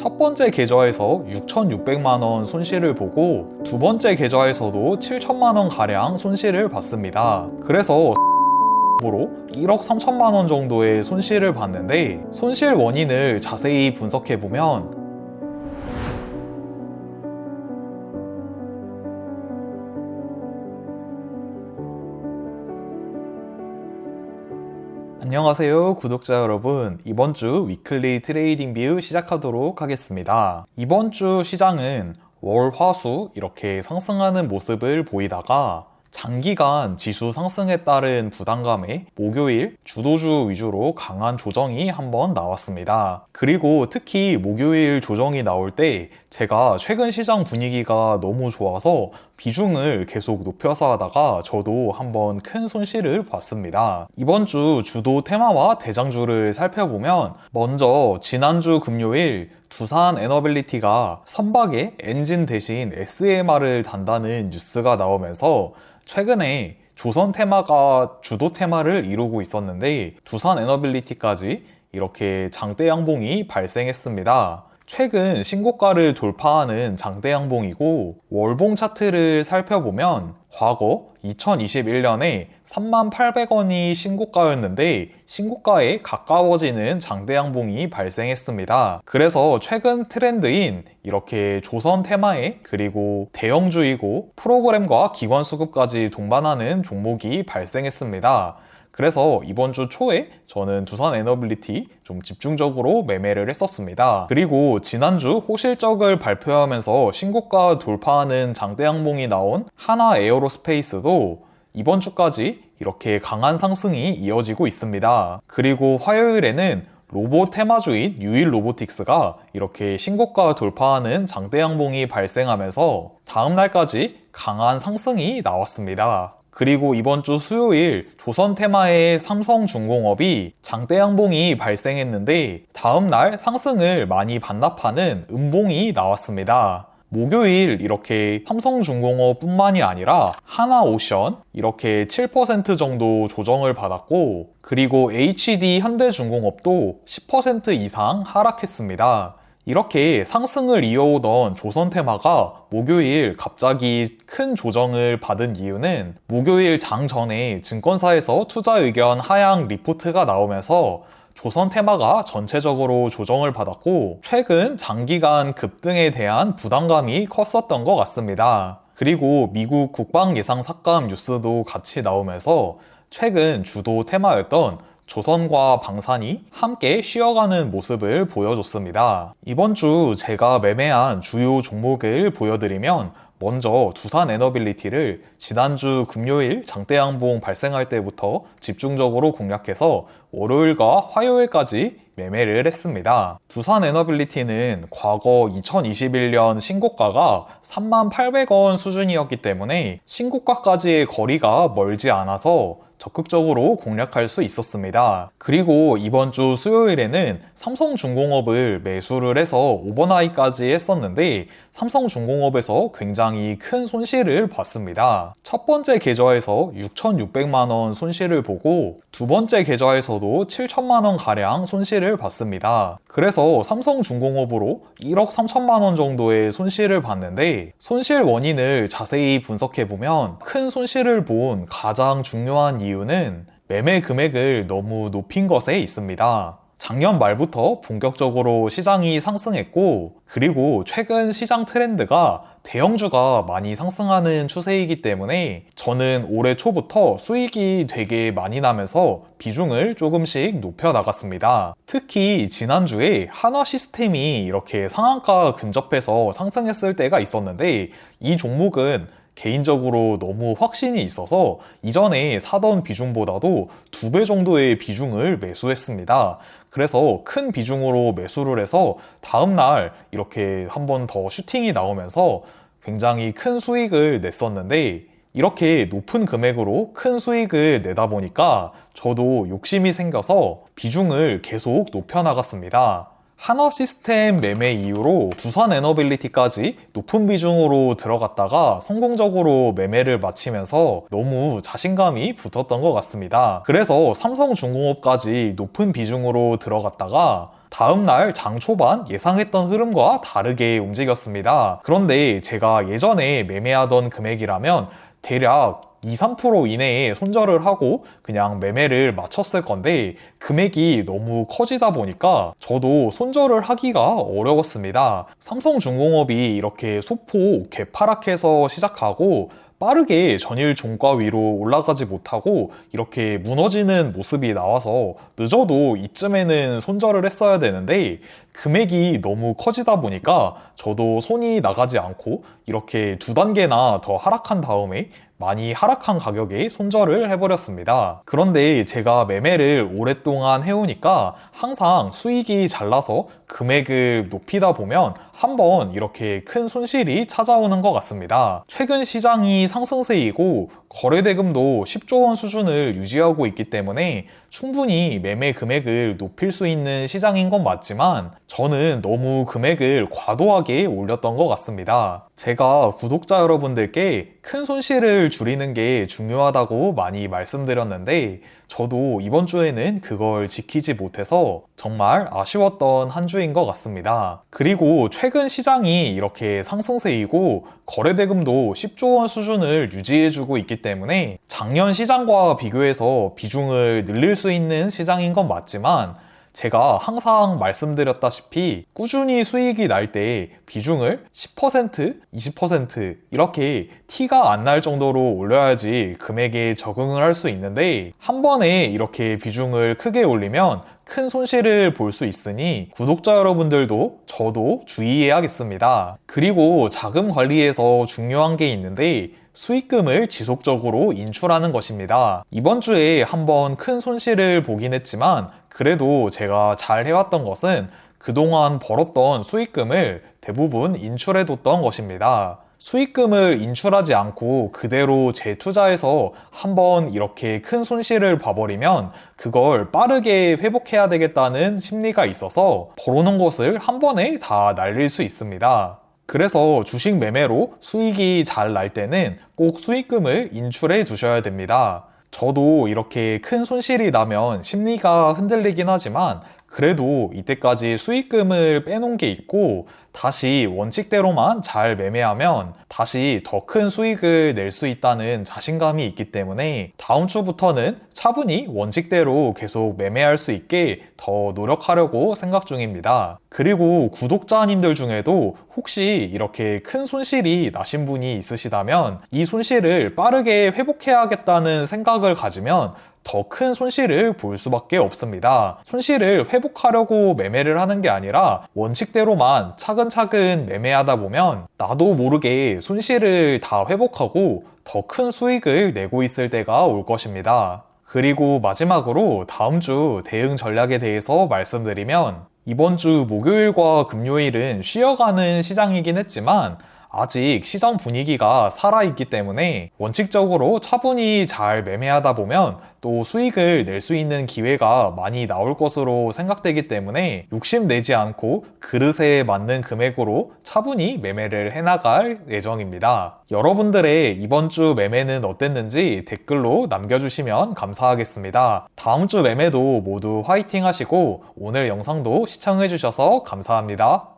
첫 번째 계좌에서 6,600만원 손실을 보고 두 번째 계좌에서도 7천만원 가량 손실을 봤습니다. 그래서 으로 1억 3천만원 정도의 손실을 봤는데, 손실 원인을 자세히 분석해보면 안녕하세요 구독자 여러분, 이번 주 위클리 트레이딩 뷰 시작하도록 하겠습니다. 이번 주 시장은 월, 화, 수 이렇게 상승하는 모습을 보이다가 장기간 지수 상승에 따른 부담감에 목요일 주도주 위주로 강한 조정이 한번 나왔습니다. 그리고 특히 목요일 조정이 나올 때 제가 최근 시장 분위기가 너무 좋아서 비중을 계속 높여서 하다가 저도 한번 큰 손실을 봤습니다. 이번 주 주도 테마와 대장주를 살펴보면, 먼저 지난주 금요일 두산 에너빌리티가 선박에 엔진 대신 SMR을 단다는 뉴스가 나오면서 최근에 조선 테마가 주도 테마를 이루고 있었는데 두산 에너빌리티까지 이렇게 장대 양봉이 발생했습니다. 최근 신고가를 돌파하는 장대 양봉이고, 월봉 차트를 살펴보면 과거 2021년에 38,000원이 신고가였는데 신고가에 가까워지는 장대 양봉이 발생했습니다. 그래서 최근 트렌드인 이렇게 조선 테마에, 그리고 대형주이고 프로그램과 기관 수급까지 동반하는 종목이 발생했습니다. 그래서 이번 주 초에 저는 두산 에너빌리티 좀 집중적으로 매매를 했었습니다. 그리고 지난주 호실적을 발표하면서 신고가 돌파하는 장대 양봉이 나온 하나 에어로스페이스도 이번 주까지 이렇게 강한 상승이 이어지고 있습니다. 그리고 화요일에는 로봇 테마주인 유일 로보틱스가 이렇게 신고가 돌파하는 장대 양봉이 발생하면서 다음 날까지 강한 상승이 나왔습니다. 그리고 이번 주 수요일 조선 테마의 삼성중공업이 장대 양봉이 발생했는데 다음날 상승을 많이 반납하는 음봉이 나왔습니다. 목요일 이렇게 삼성중공업 뿐만이 아니라 하나오션 이렇게 7% 정도 조정을 받았고, 그리고 HD 현대중공업도 10% 이상 하락했습니다. 이렇게 상승을 이어오던 조선 테마가 목요일 갑자기 큰 조정을 받은 이유는, 목요일 장 전에 증권사에서 투자 의견 하향 리포트가 나오면서 조선 테마가 전체적으로 조정을 받았고, 최근 장기간 급등에 대한 부담감이 컸었던 것 같습니다. 그리고 미국 국방 예상 삭감 뉴스도 같이 나오면서 최근 주도 테마였던 조선과 방산이 함께 쉬어가는 모습을 보여줬습니다. 이번 주 제가 매매한 주요 종목을 보여드리면, 먼저 두산 에너빌리티를 지난주 금요일 장대 양봉 발생할 때부터 집중적으로 공략해서 월요일과 화요일까지 매매를 했습니다. 두산 에너빌리티는 과거 2021년 신고가가 38,000원 수준이었기 때문에 신고가까지의 거리가 멀지 않아서 적극적으로 공략할 수 있었습니다. 그리고 이번 주 수요일에는 삼성중공업을 매수를 해서 오버나잇까지 했었는데 삼성중공업에서 굉장히 큰 손실을 봤습니다. 첫 번째 계좌에서 6,600만원 손실을 보고 두 번째 계좌에서도 7천만원 가량 손실을 봤습니다. 그래서 삼성중공업으로 1억 3천만원 정도의 손실을 봤는데, 손실 원인을 자세히 분석해보면 큰 손실을 본 가장 중요한 이유는 매매 금액을 너무 높인 것에 있습니다. 작년 말부터 본격적으로 시장이 상승했고, 그리고 최근 시장 트렌드가 대형주가 많이 상승하는 추세이기 때문에 저는 올해 초부터 수익이 되게 많이 나면서 비중을 조금씩 높여 나갔습니다. 특히 지난주에 한화시스템이 이렇게 상한가 근접해서 상승했을 때가 있었는데, 이 종목은 개인적으로 너무 확신이 있어서 이전에 사던 비중보다도 2배 정도의 비중을 매수했습니다. 그래서 큰 비중으로 매수를 해서 다음날 이렇게 한 번 더 슈팅이 나오면서 굉장히 큰 수익을 냈었는데, 이렇게 높은 금액으로 큰 수익을 내다 보니까 저도 욕심이 생겨서 비중을 계속 높여 나갔습니다. 한화시스템 매매 이후로 두산 에너빌리티까지 높은 비중으로 들어갔다가 성공적으로 매매를 마치면서 너무 자신감이 붙었던 것 같습니다. 그래서 삼성중공업까지 높은 비중으로 들어갔다가 다음날 장 초반 예상했던 흐름과 다르게 움직였습니다. 그런데 제가 예전에 매매하던 금액이라면 대략 2, 3% 이내에 손절을 하고 그냥 매매를 마쳤을 건데 금액이 너무 커지다 보니까 저도 손절을 하기가 어려웠습니다. 삼성중공업이 이렇게 소폭 개파락해서 시작하고 빠르게 전일 종가 위로 올라가지 못하고 이렇게 무너지는 모습이 나와서 늦어도 이쯤에는 손절을 했어야 되는데 금액이 너무 커지다 보니까 저도 손이 나가지 않고 이렇게 두 단계나 더 하락한 다음에 많이 하락한 가격에 손절을 해버렸습니다. 그런데 제가 매매를 오랫동안 해오니까 항상 수익이 잘 나서 금액을 높이다 보면 한번 이렇게 큰 손실이 찾아오는 것 같습니다. 최근 시장이 상승세이고 거래대금도 10조 원 수준을 유지하고 있기 때문에 충분히 매매 금액을 높일 수 있는 시장인 건 맞지만 저는 너무 금액을 과도하게 올렸던 것 같습니다. 제가 구독자 여러분들께 큰 손실을 줄이는 게 중요하다고 많이 말씀드렸는데 저도 이번 주에는 그걸 지키지 못해서 정말 아쉬웠던 한 주인 것 같습니다. 그리고 최근 시장이 이렇게 상승세이고 거래대금도 10조 원 수준을 유지해주고 있기 때문에 작년 시장과 비교해서 비중을 늘릴 수 있는 시장인 건 맞지만 제가 항상 말씀드렸다시피 꾸준히 수익이 날 때 비중을 10%, 20% 이렇게 티가 안 날 정도로 올려야지 금액에 적응을 할 수 있는데 한 번에 이렇게 비중을 크게 올리면 큰 손실을 볼 수 있으니 구독자 여러분들도 저도 주의해야겠습니다. 그리고 자금 관리에서 중요한 게 있는데 수익금을 지속적으로 인출하는 것입니다. 이번 주에 한번 큰 손실을 보긴 했지만 그래도 제가 잘 해왔던 것은 그동안 벌었던 수익금을 대부분 인출해뒀던 것입니다. 수익금을 인출하지 않고 그대로 재투자해서 한번 이렇게 큰 손실을 봐버리면 그걸 빠르게 회복해야 되겠다는 심리가 있어서 벌어놓은 것을 한 번에 다 날릴 수 있습니다. 그래서 주식 매매로 수익이 잘 날 때는 꼭 수익금을 인출해 두셔야 됩니다. 저도 이렇게 큰 손실이 나면 심리가 흔들리긴 하지만 그래도 이때까지 수익금을 빼놓은 게 있고 다시 원칙대로만 잘 매매하면 다시 더 큰 수익을 낼 수 있다는 자신감이 있기 때문에 다음 주부터는 차분히 원칙대로 계속 매매할 수 있게 더 노력하려고 생각 중입니다. 그리고 구독자님들 중에도 혹시 이렇게 큰 손실이 나신 분이 있으시다면 이 손실을 빠르게 회복해야겠다는 생각을 가지면 더 큰 손실을 볼 수밖에 없습니다. 손실을 회복하려고 매매를 하는 게 아니라 원칙대로만 차근차근 매매하다 보면 나도 모르게 손실을 다 회복하고 더 큰 수익을 내고 있을 때가 올 것입니다. 그리고 마지막으로 다음 주 대응 전략에 대해서 말씀드리면 이번 주 목요일과 금요일은 쉬어가는 시장이긴 했지만 아직 시장 분위기가 살아있기 때문에 원칙적으로 차분히 잘 매매하다 보면 또 수익을 낼 수 있는 기회가 많이 나올 것으로 생각되기 때문에 욕심내지 않고 그릇에 맞는 금액으로 차분히 매매를 해나갈 예정입니다. 여러분들의 이번 주 매매는 어땠는지 댓글로 남겨주시면 감사하겠습니다. 다음 주 매매도 모두 화이팅 하시고 오늘 영상도 시청해주셔서 감사합니다.